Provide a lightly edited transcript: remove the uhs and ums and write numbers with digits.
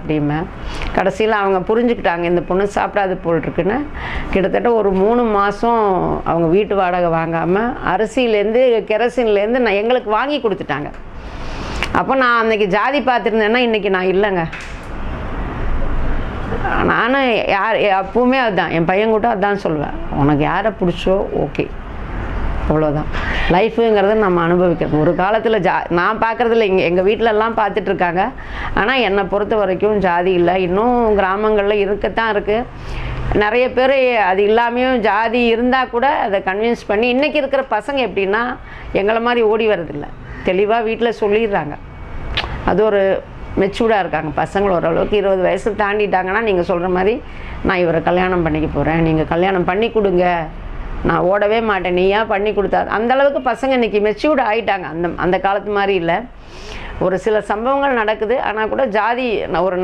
அப்படிம்பேன். கடைசியில் அவங்க புரிஞ்சுக்கிட்டாங்க இந்த பொண்ணு சாப்பிடாது போல் இருக்குன்னு. கிட்டத்தட்ட ஒரு 3 மாதம் அவங்க வீட்டு வாடகை வாங்காமல் அரிசியிலேருந்து கெரசின்லேருந்து நான் எங்களுக்கு வாங்கி கொடுத்துட்டாங்க. அப்போ நான் அன்றைக்கி ஜாதி பார்த்துருந்தேன்னா இன்றைக்கி நான் இல்லைங்க. நானும் அப்பவுமே அதுதான் என் பையன் கூட அதுதான் சொல்லுவேன், உனக்கு யாரை பிடிச்சோ ஓகே, அவ்வளோதான். லைஃபுங்கிறத நம்ம அனுபவிக்கிறது. ஒரு காலத்தில் நான் பார்க்குறதில்ல, எங்கள் வீட்டிலலாம் பார்த்துட்ருக்காங்க. ஆனால் என்னை பொறுத்த வரைக்கும் ஜாதி இல்லை, இன்னும் கிராமங்களில் இருக்கத்தான் இருக்குது. நிறைய பேர் அது இல்லாமையும் ஜாதி இருந்தால் கூட அதை கன்வின்ஸ் பண்ணி, இன்றைக்கி இருக்கிற பசங்க எப்படின்னா எங்களை மாதிரி ஓடி வரதில்லை, தெளிவாக வீட்டில் சொல்லிடுறாங்க. அது ஒரு மெச்சூர்டாக இருக்காங்க பசங்கள். ஓரளவுக்கு 20 வயசு தாண்டிட்டாங்கன்னா நீங்கள் சொல்கிற மாதிரி நான் இவரை கல்யாணம் பண்ணிக்க போகிறேன், நீங்கள் கல்யாணம் பண்ணி கொடுங்க, நான் ஓடவே மாட்டேன், நீயா பண்ணி கொடுத்தா. அந்தளவுக்கு பசங்க இன்றைக்கி மெச்சூர்டு ஆகிட்டாங்க. அந்த காலத்து மாதிரி இல்லை. ஒரு சில சம்பவங்கள் நடக்குது. ஆனால் கூட ஜாதி ஒரு